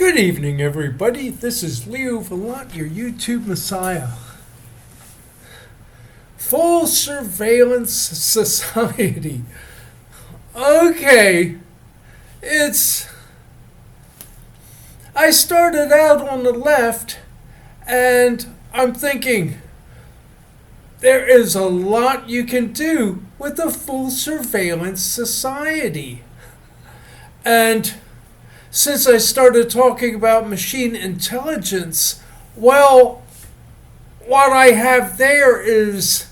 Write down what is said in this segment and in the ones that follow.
Good evening, everybody. This is Leo Vallant, your YouTube Messiah. Full surveillance society. Okay, I started out on the left, and I'm thinking, there is a lot you can do with a full surveillance society. And since I started talking about machine intelligence, well, what I have there is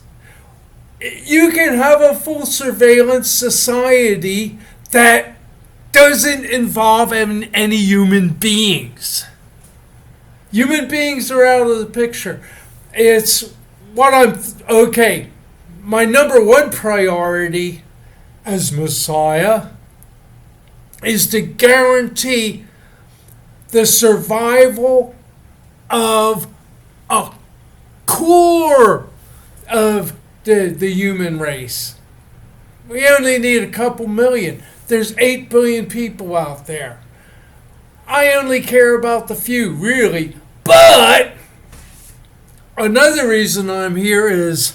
you can have a full surveillance society that doesn't involve any human beings. Human beings are out of the picture. My number one priority as Messiah is to guarantee the survival of a core of the human race. We only need a couple million. There's 8 billion people out there. I only care about the few, really. But another reason I'm here is,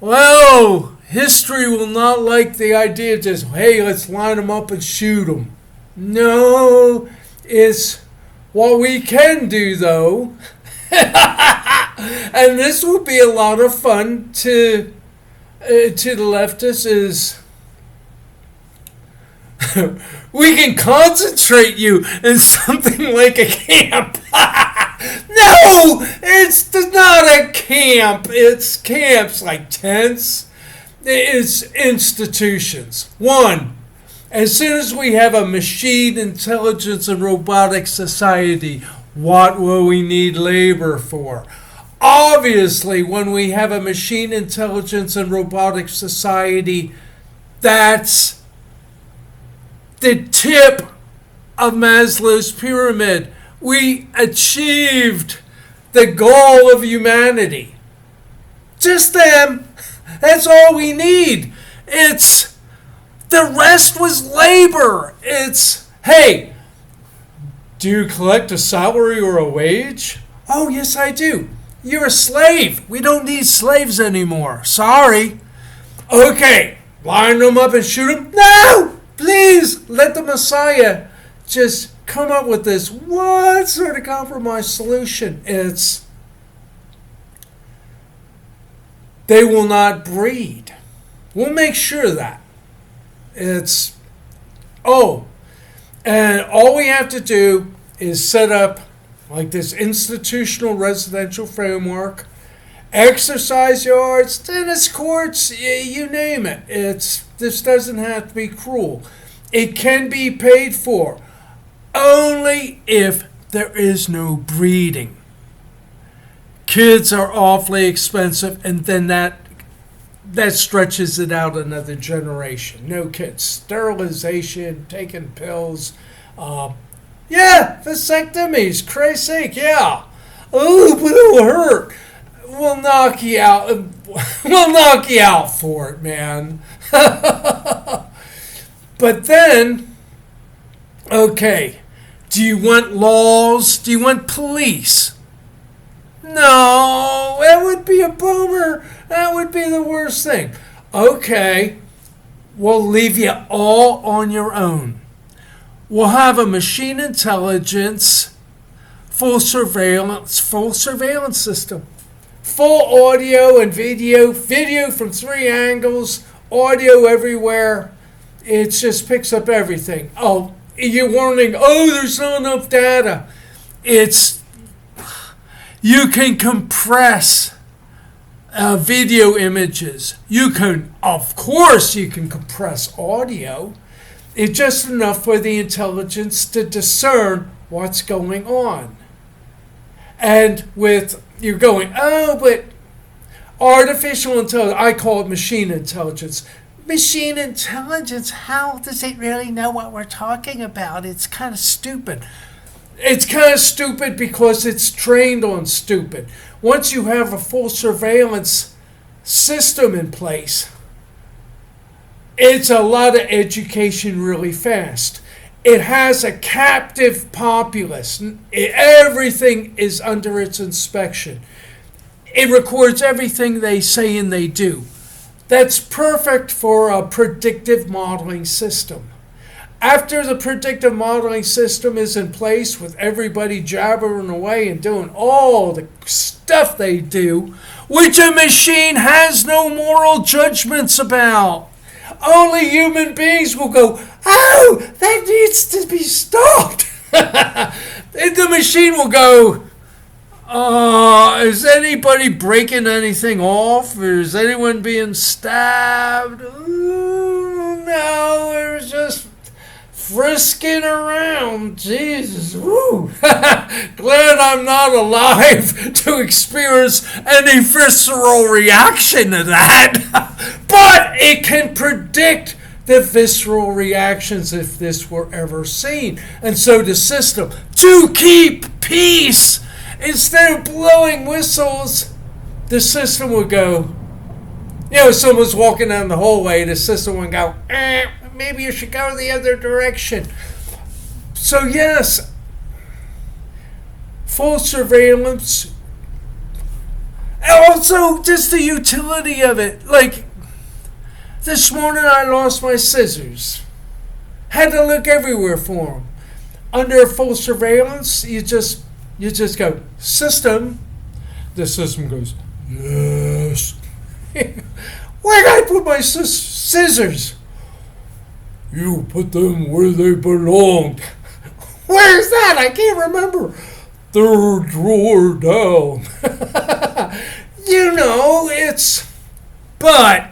well, history will not like the idea of just, hey, let's line them up and shoot them. No, it's what we can do, though. And this will be a lot of fun to the leftists is we can concentrate you in something like a camp. No, it's not a camp. It's camps like tents. It's institutions. One, as soon as we have a machine intelligence and robotics society, what will we need labor for? Obviously, when we have a machine intelligence and robotics society, that's the tip of Maslow's pyramid. We achieved the goal of humanity. Just them. That's all we need. The rest was labor. Hey, do you collect a salary or a wage? Oh, yes, I do. You're a slave. We don't need slaves anymore. Sorry. Okay, line them up and shoot them? No! Please, let the Messiah just come up with this one sort of compromise solution. They will not breed. We'll make sure of that. And all we have to do is set up like this institutional residential framework, exercise yards, tennis courts, you name it. This doesn't have to be cruel. It can be paid for only if there is no breeding. Kids are awfully expensive, and then that stretches it out another generation. No kids. Sterilization, taking pills. Vasectomies, Christ's sake, yeah. Oh, but it'll hurt. We'll knock you out. We'll knock you out for it, man. But then, okay, do you want laws? Do you want police? No, that would be a bummer. That would be the worst thing. Okay, we'll leave you all on your own. We'll have a machine intelligence, full surveillance system. Full audio and video from 3 angles, audio everywhere. It just picks up everything. Oh, you're warning, there's not enough data. You can compress video images. Of course you can compress audio. It's just enough for the intelligence to discern what's going on. And you're going, but artificial intelligence, I call it machine intelligence. Machine intelligence, how does it really know what we're talking about? It's kind of stupid. It's kind of stupid because it's trained on stupid. Once you have a full surveillance system in place, it's a lot of education really fast. It has a captive populace. Everything is under its inspection. It records everything they say and they do. That's perfect for a predictive modeling system. After the predictive modeling system is in place with everybody jabbering away and doing all the stuff they do, which a machine has no moral judgments about, only human beings will go, oh, that needs to be stopped. And the machine will go, is anybody breaking anything off? Or is anyone being stabbed? No, we're just frisking around. Jesus, woo. Glad I'm not alive to experience any visceral reaction to that. But it can predict the visceral reactions if this were ever seen. And so the system, to keep peace, instead of blowing whistles, the system would go, someone's walking down the hallway, the system would go, maybe you should go the other direction. So yes, full surveillance. And also just the utility of it. Like, this morning I lost my scissors. Had to look everywhere for them. Under full surveillance, you just go, system. The system goes, yes. Where did I put my scissors? You put them where they belong. Where's that? I can't remember. Third drawer down. But,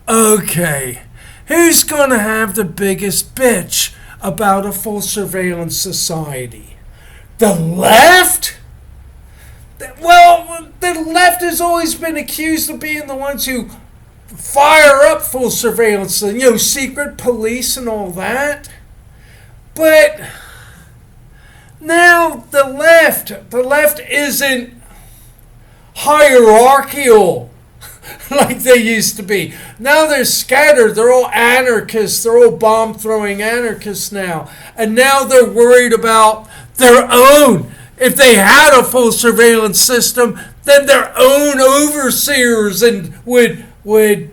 okay, who's going to have the biggest bitch about a full surveillance society? The left? Well, the left has always been accused of being the ones who fire up full surveillance, secret police and all that. But now the left isn't hierarchical like they used to be. Now they're scattered. They're all anarchists. They're all bomb-throwing anarchists now. And now they're worried about their own. If they had a full surveillance system, then their own overseers and would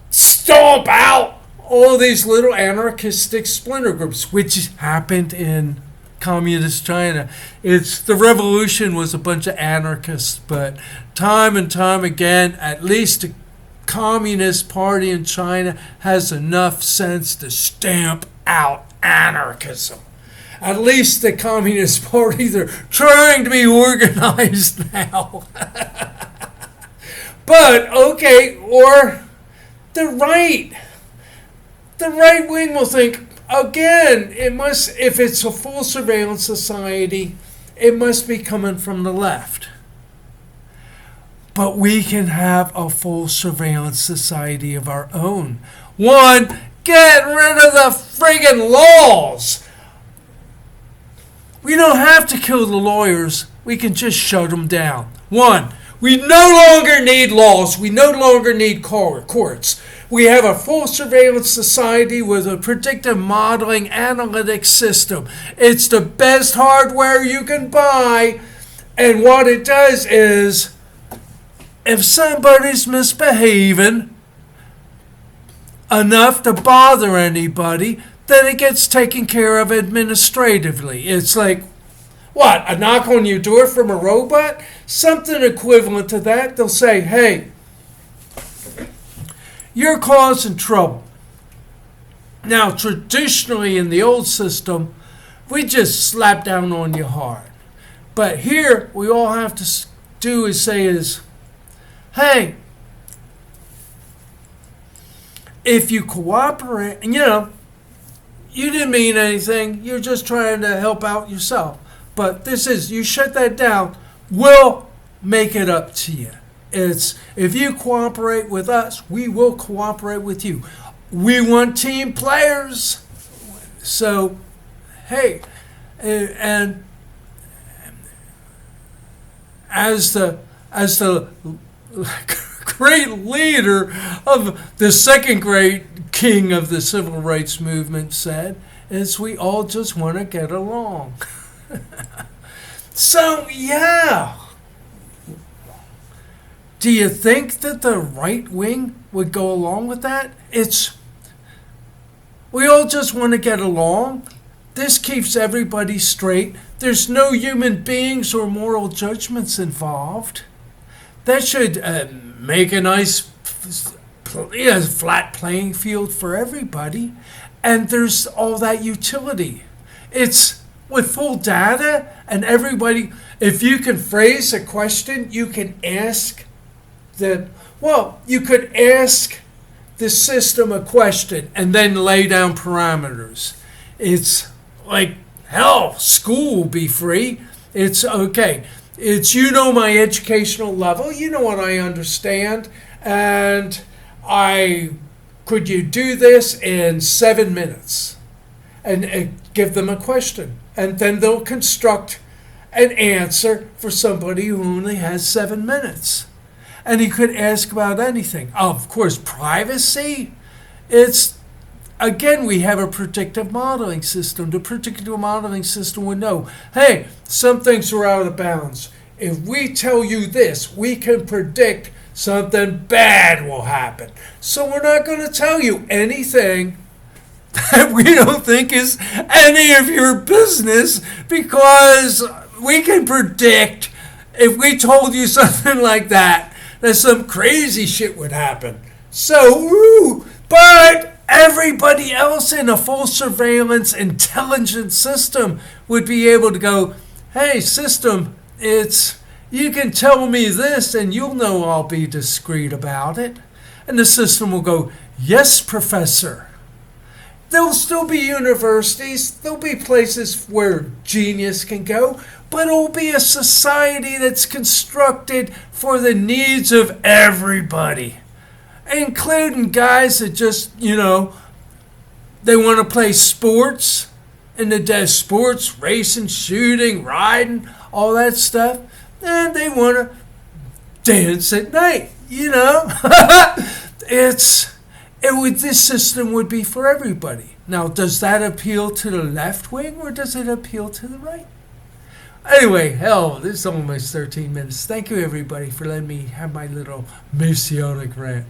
stomp out all these little anarchistic splinter groups, which happened in communist China. The revolution was a bunch of anarchists, but time and time again, at least the Communist Party in China has enough sense to stamp out anarchism. At least the Communist Party, they're trying to be organized now. But, okay, or the right. The right wing will think, again, if it's a full surveillance society, it must be coming from the left. But we can have a full surveillance society of our own. One, get rid of the friggin' laws. We don't have to kill the lawyers. We can just shut them down. One, we no longer need laws. We no longer need courts. We have a full surveillance society with a predictive modeling analytics system. It's the best hardware you can buy. And what it does is, if somebody's misbehaving enough to bother anybody, then it gets taken care of administratively. It's like, what, a knock on your door from a robot? Something equivalent to that. They'll say, hey, you're causing trouble. Now, traditionally in the old system, we just slap down on you hard. But here, we all have to do is say is, hey, if you cooperate, and you didn't mean anything, you're just trying to help out yourself. But you shut that down, we'll make it up to you. It's, if you cooperate with us, we will cooperate with you. We want team players. So, hey, and as the great leader of the second great king of the civil rights movement said, is we all just want to get along. So, yeah. Do you think that the right wing would go along with that? We all just want to get along. This keeps everybody straight. There's no human beings or moral judgments involved. That should make a nice flat playing field for everybody. And there's all that utility. It's with full data and everybody. If you can phrase a question, you can ask you could ask the system a question and then lay down parameters. It's like, hell, school will be free. It's okay. It's, my educational level, what I understand, and could you do this in 7 minutes? And give them a question. And then they'll construct an answer for somebody who only has 7 minutes. And he could ask about anything. Of course, privacy, again, we have a predictive modeling system. The predictive modeling system would know, hey, some things are out of bounds. If we tell you this, we can predict something bad will happen. So we're not going to tell you anything that we don't think is any of your business, because we can predict, if we told you something like that some crazy shit would happen. So, but everybody else in a full surveillance intelligent system would be able to go, hey, system, you can tell me this and you'll know I'll be discreet about it. And the system will go, yes, professor. There'll still be universities, there'll be places where genius can go, but it'll be a society that's constructed for the needs of everybody, including guys that just, they want to play sports, and the sports, racing, shooting, riding, all that stuff, and they want to dance at night, This system would be for everybody. Now, does that appeal to the left wing or does it appeal to the right? Anyway, this is almost 13 minutes. Thank you, everybody, for letting me have my little Messianic rant.